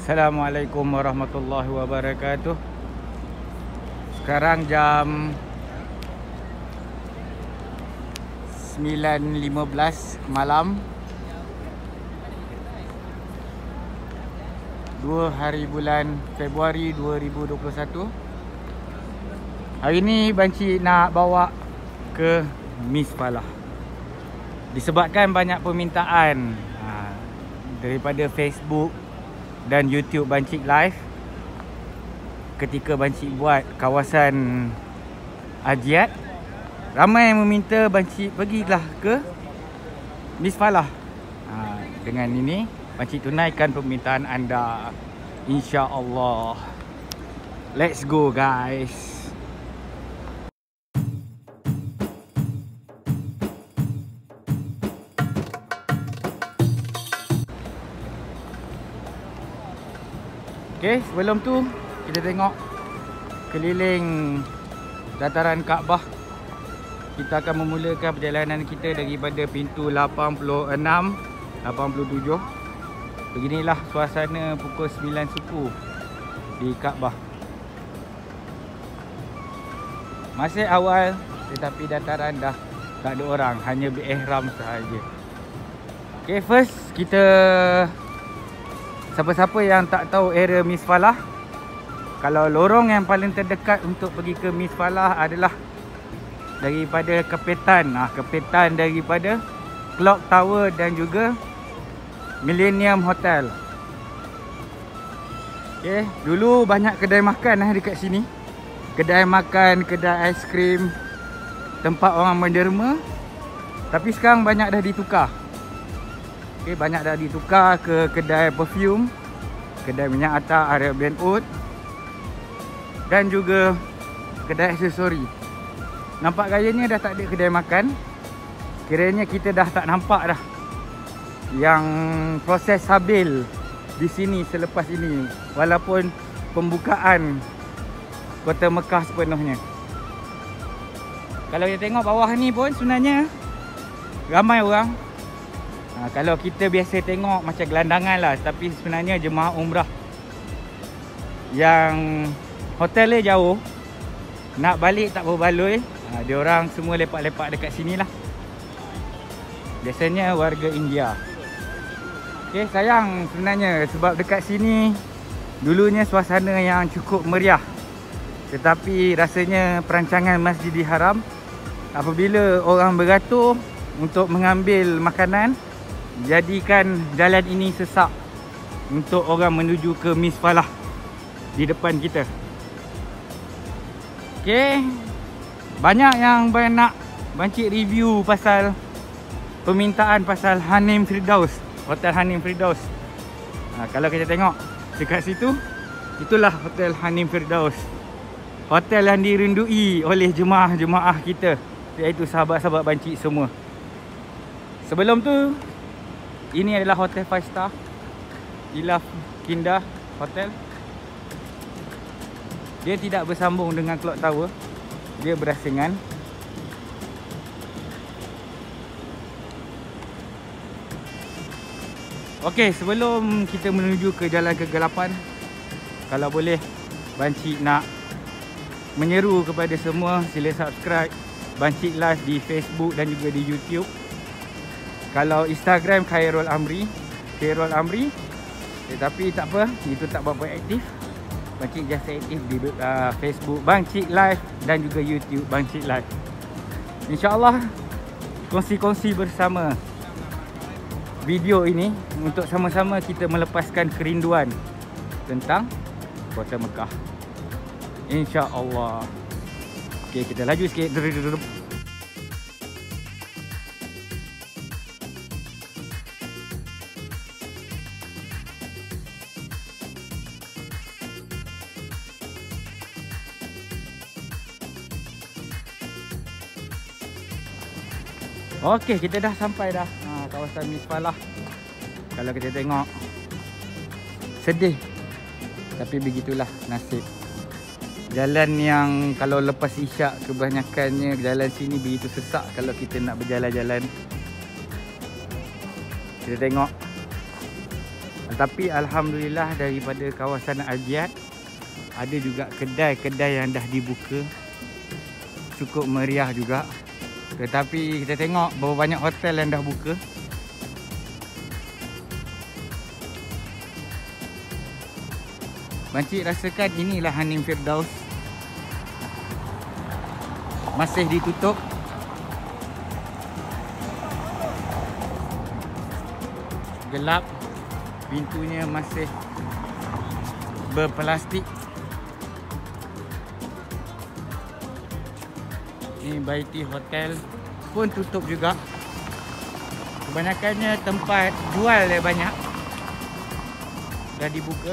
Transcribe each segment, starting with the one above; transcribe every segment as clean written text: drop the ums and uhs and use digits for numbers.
Assalamualaikum warahmatullahi wabarakatuh. Sekarang jam 9.15 malam, 2 hari bulan Februari 2021. Hari ni Bancik nak bawa ke Miss Falah. Disebabkan banyak permintaan daripada Facebook dan YouTube Bancik Live ketika Bancik buat kawasan Ajiat. Ramai yang meminta Bancik pergilah ke Miss Falah. Dengan ini Bancik tunaikan permintaan anda, insya-Allah. Let's go guys. Okay, sebelum tu kita tengok keliling dataran Kaabah. Kita akan memulakan perjalanan kita daripada pintu 86, 87. Beginilah suasana pukul 9 suku di Kaabah. Masih awal tetapi dataran dah tak ada orang, hanya berihram sahaja. Okay, first kita, siapa-siapa yang tak tahu area Miss Falah, kalau lorong yang paling terdekat untuk pergi ke Miss Falah adalah daripada Kepetan. Kepetan daripada Clock Tower dan juga Millennium Hotel. Okay, dulu banyak kedai makan dekat sini. Kedai makan, kedai aiskrim, tempat orang menderma. Tapi sekarang banyak dah ditukar. Okay, banyak dah ditukar ke kedai perfume, kedai minyak atar Arabian Oud dan juga kedai aksesori. Nampak gayanya dah tak ada kedai makan. Kiranya kita dah tak nampak dah yang proses sabil di sini selepas ini, walaupun pembukaan Kota Mekah sepenuhnya. Kalau kita tengok bawah ni pun sebenarnya ramai orang. Kalau kita biasa tengok macam gelandangan lah, tapi sebenarnya jemaah umrah yang hotel dia jauh, nak balik tak berbaloi, dia orang semua lepak-lepak dekat sini lah. Biasanya warga India. Okay, sayang sebenarnya sebab dekat sini dulunya suasana yang cukup meriah. Tetapi rasanya perancangan Masjidil Haram, apabila orang beratur untuk mengambil makanan, jadikan jalan ini sesak untuk orang menuju ke Miss Falah di depan kita. Okay, banyak yang nak Bancik review pasal permintaan pasal Hanim Firdaus, Hotel Hanim Firdaus. Kalau kita tengok dekat situ, itulah Hotel Hanim Firdaus. Hotel yang dirindui oleh jemaah-jemaah kita, iaitu sahabat-sahabat Bancik semua. Sebelum tu, ini adalah Hotel 5 Star, Ilaf Kindah Hotel. Dia tidak bersambung dengan Clock Tower, dia berasingan. Okey, sebelum kita menuju ke Jalan Kegelapan, kalau boleh Bancik nak menyeru kepada semua, sila subscribe Bancik Live di Facebook dan juga di YouTube. Kalau Instagram Khairul Amri, tetapi tak apa, itu tak berapa aktif. Bancik just aktif di Facebook Bancik Live dan juga YouTube Bancik Live. InsyaAllah kongsi-kongsi bersama video ini untuk sama-sama kita melepaskan kerinduan tentang Kota Mekah, InsyaAllah. Okay, kita laju sikit. Okey, kita dah sampai dah kawasan Miss Falah. Kalau kita tengok, sedih, tapi begitulah nasib. Jalan yang kalau lepas isyak kebanyakannya jalan sini begitu sesak kalau kita nak berjalan-jalan. Kita tengok Tapi alhamdulillah daripada kawasan Al-Jihad ada juga kedai-kedai yang dah dibuka, cukup meriah juga. Tetapi kita tengok berapa banyak hotel yang dah buka. Bancik rasakan inilah Hanim Firdaus masih ditutup. Gelap, pintunya masih berplastik. Ini Baiti Hotel pun tutup juga. Kebanyakannya tempat jual dia banyak dah dibuka.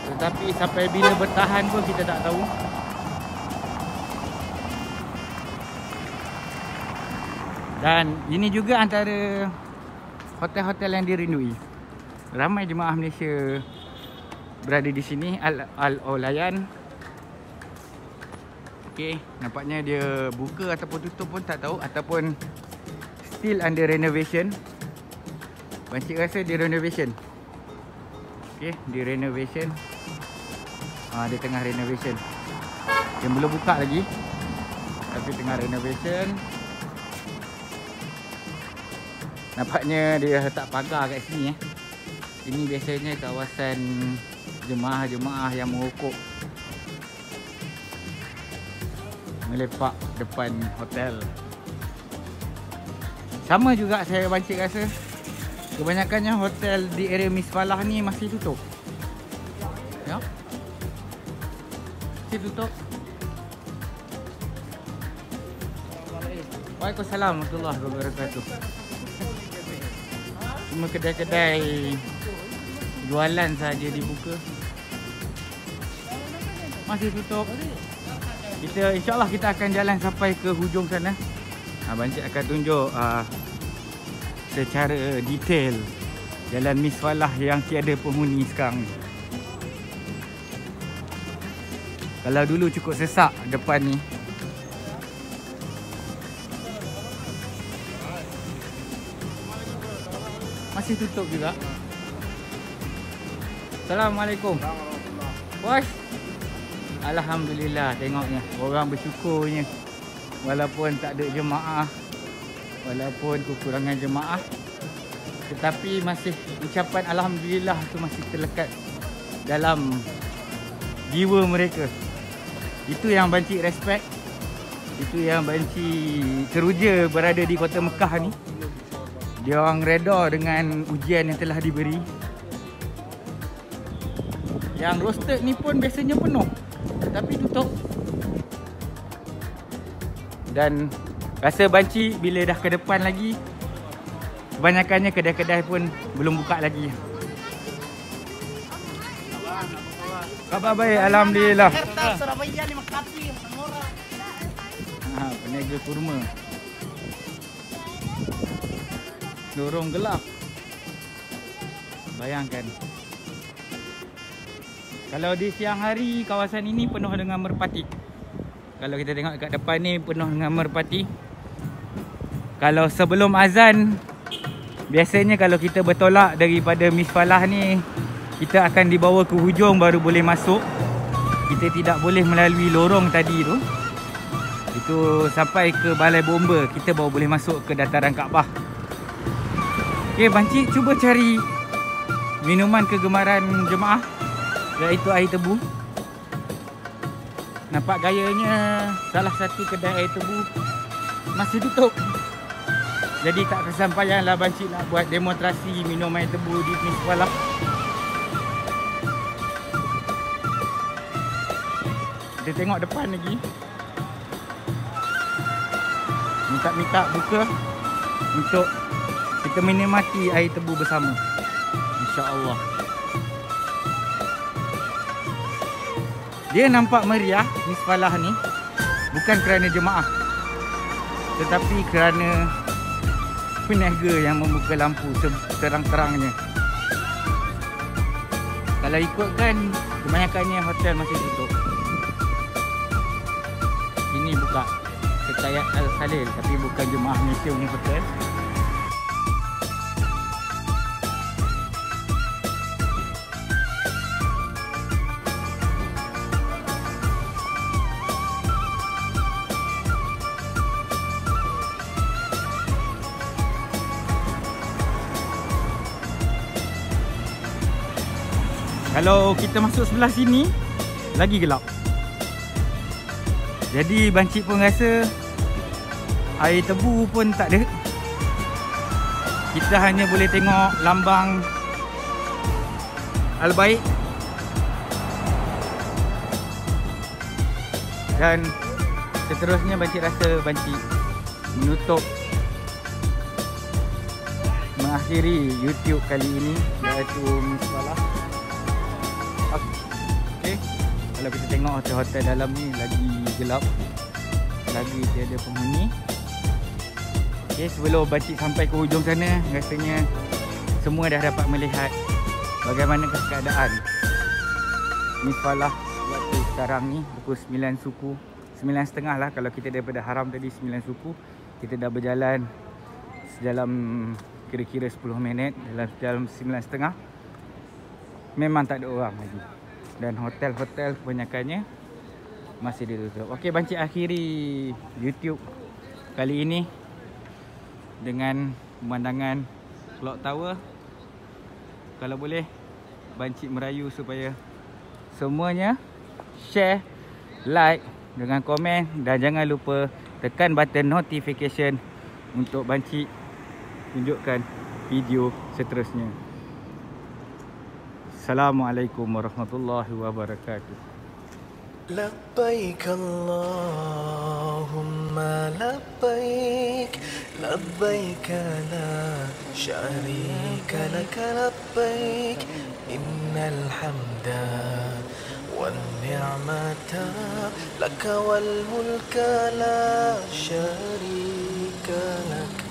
Tetapi sampai bila bertahan pun kita tak tahu. Dan ini juga antara hotel-hotel yang dirindui. Ramai jemaah Malaysia berada di sini. Al-Olayan. Okey, nampaknya dia buka ataupun tutup pun tak tahu, ataupun still under renovation. Bancik rasa di renovation. Okey, di renovation. Dia tengah renovation. Dia belum buka lagi, tapi tengah renovation. Nampaknya dia letak pagar kat sini. Ini biasanya kawasan jemaah-jemaah yang merokok melepak depan hotel. Sama juga saya bancik rasa kebanyakannya hotel di area Misfalah ni masih tutup. Ya, masih tutup. Waalaikumsalam warahmatullahi wabarakatuh. Cuma kedai-kedai jualan saja dibuka, masih tutup. InsyaAllah kita akan jalan sampai ke hujung sana. Bancik akan tunjuk secara detail Jalan Misfalah yang tiada penghuni sekarang ni. Kalau dulu cukup sesak depan ni. Masih tutup juga. Assalamualaikum. Bos. Alhamdulillah, tengoknya orang bersyukurnya. Walaupun tak ada jemaah, walaupun kekurangan jemaah, tetapi masih ucapan alhamdulillah tu masih terlekat dalam jiwa mereka. Itu yang bancik respect. Itu yang bancik teruja berada di kota Mekah ni. Dia orang reda dengan ujian yang telah diberi. Yang roasted ni pun biasanya penuh, tetapi tutup. Dan rasa bancik bila dah ke depan lagi, kebanyakannya kedai-kedai pun belum buka lagi. Khabar baik, alhamdulillah. Surabaya ni Makati, orang. Peniaga kurma. Lorong gelap. Bayangkan. Kalau di siang hari, kawasan ini penuh dengan merpati. Kalau kita tengok dekat depan ni, penuh dengan merpati. Kalau sebelum azan, biasanya kalau kita bertolak daripada Misfalah ni, kita akan dibawa ke hujung baru boleh masuk. Kita tidak boleh melalui lorong tadi tu. Itu sampai ke Balai Bomba, kita baru boleh masuk ke dataran Kaabah. Okay, bancik cuba cari minuman kegemaran jemaah, iaitu air tebu. Nampak gayanya salah satu kedai air tebu masih tutup. Jadi tak kesampaianlah bancik nak buat demonstrasi minum air tebu di Misfalah. Kita tengok depan lagi. Minta buka untuk kita menikmati air tebu bersama, insya-Allah. Dia nampak meriah Misfalah ni bukan kerana jemaah, tetapi kerana peniaga yang membuka lampu terang-terangnya. Kalau ikutkan, kebanyakannya hotel masih tutup. Ini buka Hidayat Al-Khalil, tapi bukan Jemaah Malaysia punya hotel. Kalau kita masuk sebelah sini, lagi gelap. Jadi bancik pun rasa air tebu pun tak ada. Kita hanya boleh tengok lambang Al-Baik. Dan seterusnya bancik rasa bancik menutup, mengakhiri YouTube kali ini, iaitu Misbalah. Okay. Kalau kita tengok hotel-hotel dalam ni lagi gelap, lagi tiada penghuni. Okay, sebelum bancik sampai ke hujung sana, rasanya semua dah dapat melihat bagaimanakah keadaan Misbalah waktu sekarang ni. Pukul 9 suku, 9.30 lah kalau kita daripada Haram tadi 9 suku. Kita dah berjalan sedalam kira-kira 10 minit, dalam 9.30. Memang tak ada orang lagi. Dan hotel-hotel kebanyakannya masih ditutup. Okey, bancik akhiri YouTube kali ini dengan pemandangan Clock Tower. Kalau boleh, bancik merayu supaya semuanya share, like dengan komen, dan jangan lupa tekan button notification untuk bancik tunjukkan video seterusnya. Assalamualaikum warahmatullahi wabarakatuh. لبيك اللهم لبيك لبيك لا شريك لك لبيك إن الحمد والنعمة لك والملك لا شريك لك.